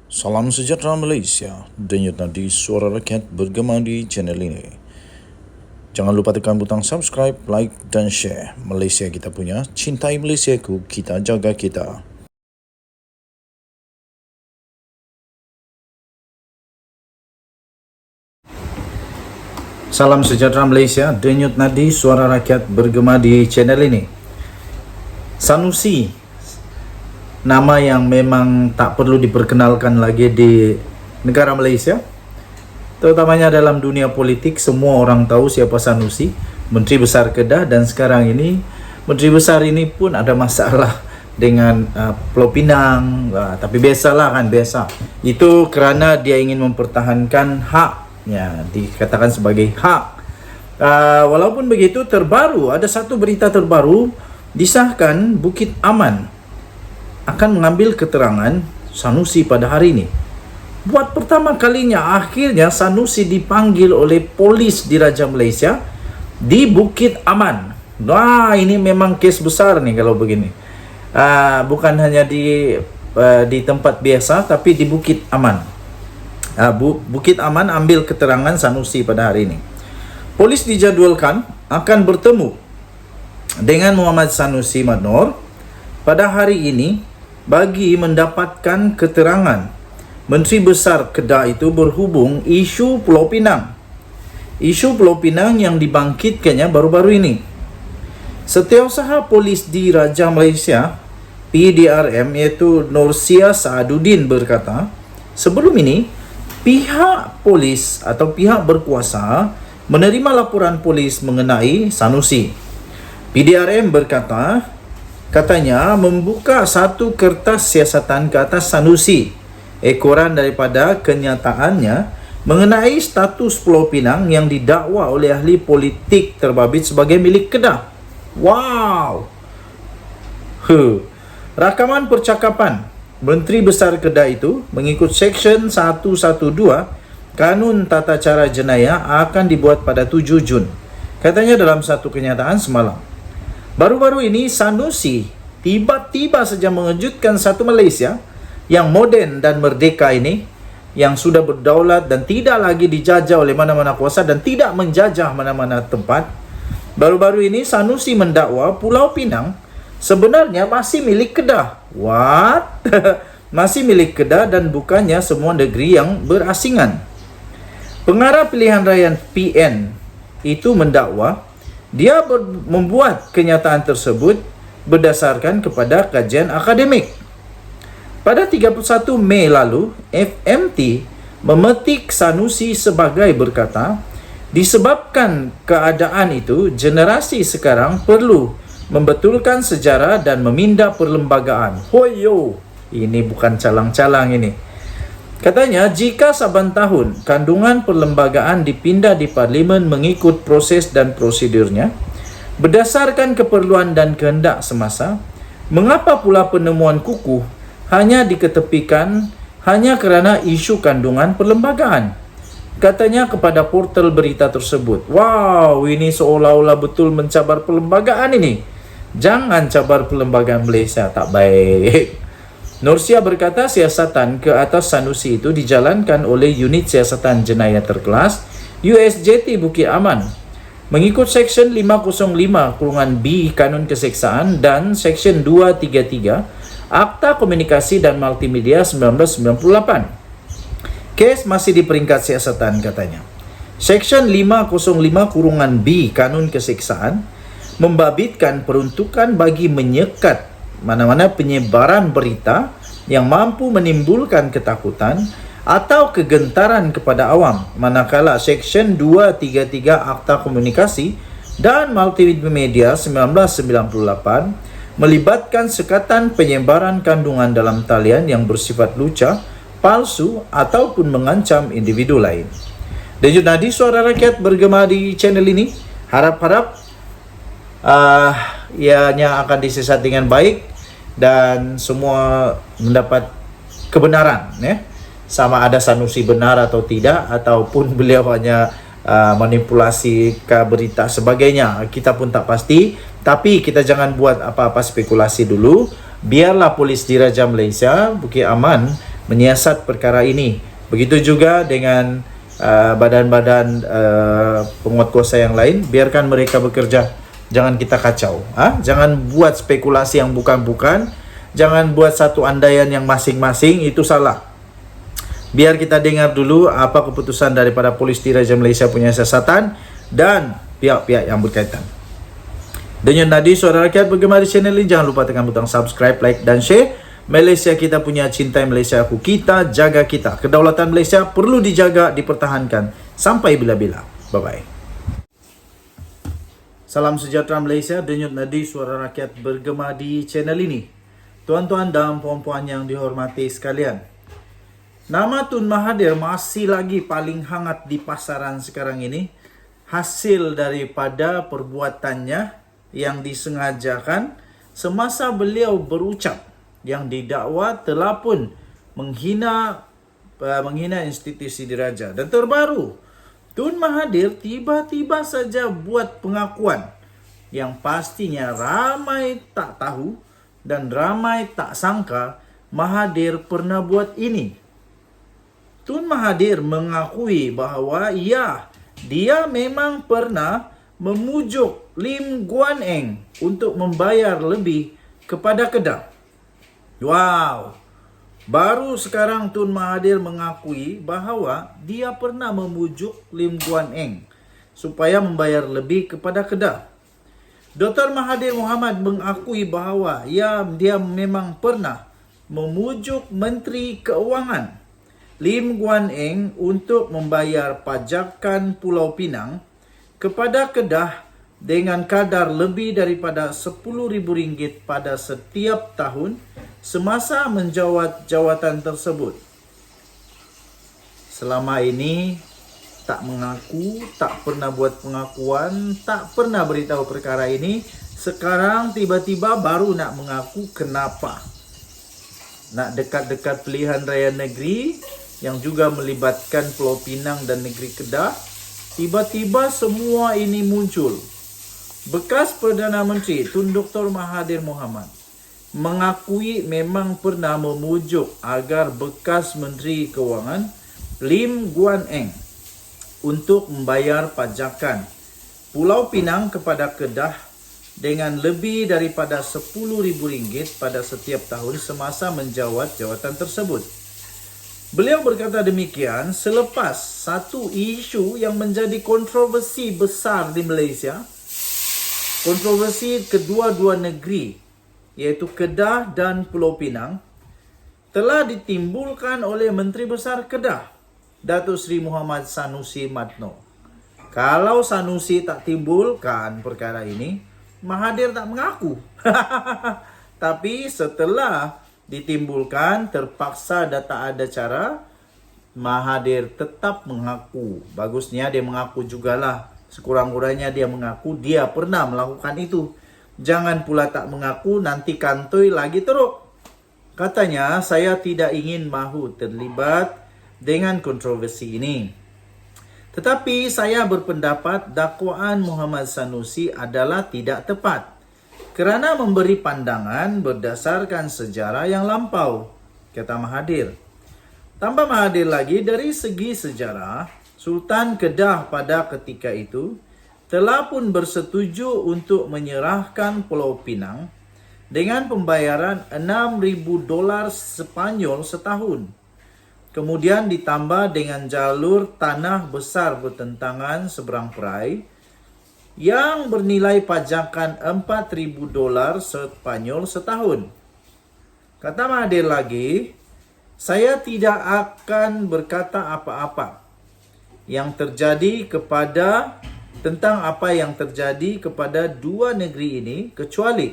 Salam sejahtera Malaysia, denyut nadi suara rakyat bergema di channel ini. Jangan lupa tekan butang subscribe, like dan share. Malaysia kita punya, cintai Malaysiaku, kita jaga kita. Salam sejahtera Malaysia, denyut nadi suara rakyat bergema di channel ini. Sanusi, nama yang memang tak perlu diperkenalkan lagi di negara Malaysia, terutamanya dalam dunia politik. Semua orang tahu siapa Sanusi, Menteri Besar Kedah, dan sekarang ini Menteri Besar ini pun ada masalah dengan Pulau Pinang. Tapi biasalah kan, biasa. Itu kerana dia ingin mempertahankan haknya, dikatakan sebagai hak. Walaupun begitu, ada satu berita terbaru, disahkan Bukit Aman akan mengambil keterangan Sanusi pada hari ini. Buat pertama kalinya, akhirnya Sanusi dipanggil oleh polis di Raja Malaysia di Bukit Aman. Wah, ini memang kes besar nih kalau begini. Bukan hanya di tempat biasa, tapi di Bukit Aman. Bukit Aman ambil keterangan Sanusi pada hari ini. Polis dijadwalkan akan bertemu dengan Muhammad Sanusi Madnor pada hari ini bagi mendapatkan keterangan Menteri Besar Kedah itu berhubung isu Pulau Pinang. Isu Pulau Pinang yang dibangkitkannya baru-baru ini. Setiausaha Polis di Raja Malaysia, PDRM, iaitu Norsia Saaduddin berkata, sebelum ini pihak polis atau pihak berkuasa menerima laporan polis mengenai Sanusi. PDRM katanya membuka satu kertas siasatan ke atas Sanusi, ekoran daripada kenyataannya mengenai status Pulau Pinang yang didakwa oleh ahli politik terbabit sebagai milik Kedah. Wow! Rakaman percakapan Menteri Besar Kedah itu mengikut Seksyen 112 Kanun Tata Cara Jenayah akan dibuat pada 7 Jun. Katanya dalam satu kenyataan semalam. Baru-baru ini Sanusi tiba-tiba saja mengejutkan satu Malaysia yang moden dan merdeka ini, yang sudah berdaulat dan tidak lagi dijajah oleh mana-mana kuasa dan tidak menjajah mana-mana tempat. Baru-baru ini Sanusi mendakwa Pulau Pinang sebenarnya masih milik Kedah. What? Masih milik Kedah dan bukannya semua negeri yang berasingan. Pengarah pilihan raya PN itu mendakwa dia membuat kenyataan tersebut berdasarkan kepada kajian akademik. Pada 31 Mei lalu, FMT memetik Sanusi sebagai berkata, disebabkan keadaan itu, generasi sekarang perlu membetulkan sejarah dan meminda perlembagaan. Hoyo, ini bukan calang-calang ini. Katanya, jika saban tahun kandungan perlembagaan dipindah di Parlimen mengikut proses dan prosedurnya, berdasarkan keperluan dan kehendak semasa, mengapa pula penemuan kukuh hanya diketepikan hanya kerana isu kandungan perlembagaan? Katanya kepada portal berita tersebut. Wow, ini seolah-olah betul mencabar perlembagaan ini. Jangan cabar perlembagaan Malaysia, tak baik. Norsia berkata siasatan ke atas Sanusi itu dijalankan oleh Unit Siasatan Jenayah Terkelas USJT Bukit Aman mengikut Seksyen 505(b) Kanun Keseksaan dan Seksyen 233 Akta Komunikasi dan Multimedia 1998. Kes masih di peringkat siasatan katanya. Seksyen 505(b) Kanun Keseksaan membabitkan peruntukan bagi menyekat mana-mana penyebaran berita yang mampu menimbulkan ketakutan atau kegentaran kepada awam, manakala Seksyen 233 Akta Komunikasi dan Multimedia 1998 melibatkan sekatan penyebaran kandungan dalam talian yang bersifat lucah, palsu ataupun mengancam individu lain. Denyut nadi suara rakyat bergema di channel ini, harap-harap ianya akan disesat dengan baik dan semua mendapat kebenaran, ya. Sama ada Sanusi benar atau tidak, ataupun beliau hanya manipulasi ke berita sebagainya, kita pun tak pasti. Tapi kita jangan buat apa-apa spekulasi dulu. Biarlah polis di Raja Malaysia Bukit Aman menyiasat perkara ini. Begitu juga dengan badan-badan penguat kuasa yang lain, biarkan mereka bekerja. Jangan kita kacau. Jangan buat spekulasi yang bukan-bukan. Jangan buat satu andaian yang masing-masing, itu salah. Biar kita dengar dulu apa keputusan daripada Polis Diraja Malaysia punya siasatan dan pihak-pihak yang berkaitan. Denyut nadi suara rakyat bergema di channel ini. Jangan lupa tekan butang subscribe, like dan share. Malaysia kita punya, cintai Malaysia aku. Kita jaga kita. Kedaulatan Malaysia perlu dijaga, dipertahankan sampai bila-bila. Bye-bye. Salam sejahtera Malaysia, denyut nadi suara rakyat bergema di channel ini. Tuan-tuan dan puan-puan yang dihormati sekalian, nama Tun Mahathir masih lagi paling hangat di pasaran sekarang ini. Hasil daripada perbuatannya yang disengajakan semasa beliau berucap yang didakwa telah pun menghina institusi diraja. Dan terbaru, Tun Mahathir tiba-tiba saja buat pengakuan yang pastinya ramai tak tahu dan ramai tak sangka Mahathir pernah buat ini. Tun Mahathir mengakui bahawa dia memang pernah memujuk Lim Guan Eng untuk membayar lebih kepada Kedah. Wow! Baru sekarang Tun Mahathir mengakui bahawa dia pernah memujuk Lim Guan Eng supaya membayar lebih kepada Kedah. Dr. Mahathir Mohamad mengakui bahawa dia memang pernah memujuk Menteri Keuangan Lim Guan Eng untuk membayar pajakan Pulau Pinang kepada Kedah dengan kadar lebih daripada RM10,000 pada setiap tahun semasa menjawat jawatan tersebut. Selama ini tak mengaku, tak pernah buat pengakuan, tak pernah beritahu perkara ini. Sekarang tiba-tiba baru nak mengaku. Kenapa? Nak dekat-dekat pilihan raya negeri yang juga melibatkan Pulau Pinang dan negeri Kedah. Tiba-tiba semua ini muncul. Bekas Perdana Menteri Tun Dr. Mahathir Mohamad mengakui memang pernah memujuk agar bekas Menteri Keuangan Lim Guan Eng untuk membayar pajakan Pulau Pinang kepada Kedah dengan lebih daripada RM10,000 pada setiap tahun semasa menjawat jawatan tersebut. Beliau berkata demikian selepas satu isu yang menjadi kontroversi besar di Malaysia. Kontroversi kedua-dua negeri, iaitu Kedah dan Pulau Pinang, telah ditimbulkan oleh Menteri Besar Kedah, Datuk Seri Muhammad Sanusi Madno. Kalau Sanusi tak timbulkan perkara ini, Mahathir tak mengaku. Tapi setelah ditimbulkan, terpaksa dan tak ada cara, Mahathir tetap mengaku. Bagusnya dia mengaku jugalah. Sekurang-kurangnya dia mengaku dia pernah melakukan itu. Jangan pula tak mengaku, nanti kantoi lagi teruk. Katanya, saya tidak ingin mahu terlibat dengan kontroversi ini. Tetapi saya berpendapat dakwaan Muhammad Sanusi adalah tidak tepat kerana memberi pandangan berdasarkan sejarah yang lampau, kata Mahathir. Tambah Mahathir lagi, dari segi sejarah, Sultan Kedah pada ketika itu telah pun bersetuju untuk menyerahkan Pulau Pinang dengan pembayaran $6,000 Sepanyol setahun. Kemudian ditambah dengan jalur tanah besar bertentangan seberang perai yang bernilai pajakan $4,000 Sepanyol setahun. Kata Mahathir lagi, saya tidak akan berkata apa-apa yang terjadi tentang apa yang terjadi kepada dua negeri ini kecuali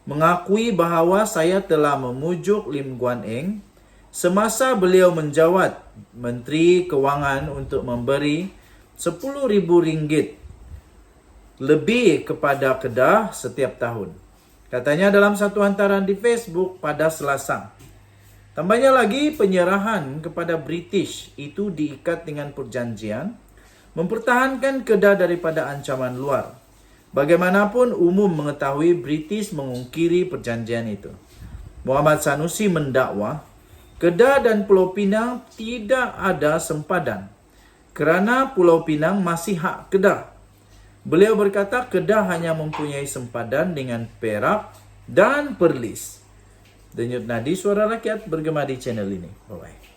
mengakui bahawa saya telah memujuk Lim Guan Eng semasa beliau menjawat Menteri Keuangan untuk memberi RM10,000 lebih kepada Kedah setiap tahun. Katanya dalam satu hantaran di Facebook pada Selasa. Tambahnya lagi, penyerahan kepada British itu diikat dengan perjanjian mempertahankan Kedah daripada ancaman luar. Bagaimanapun umum mengetahui British mengungkiri perjanjian itu. Muhammad Sanusi mendakwa Kedah dan Pulau Pinang tidak ada sempadan kerana Pulau Pinang masih hak Kedah. Beliau berkata Kedah hanya mempunyai sempadan dengan Perak dan Perlis. Denyut nadi suara rakyat bergema di channel ini. Bye-bye.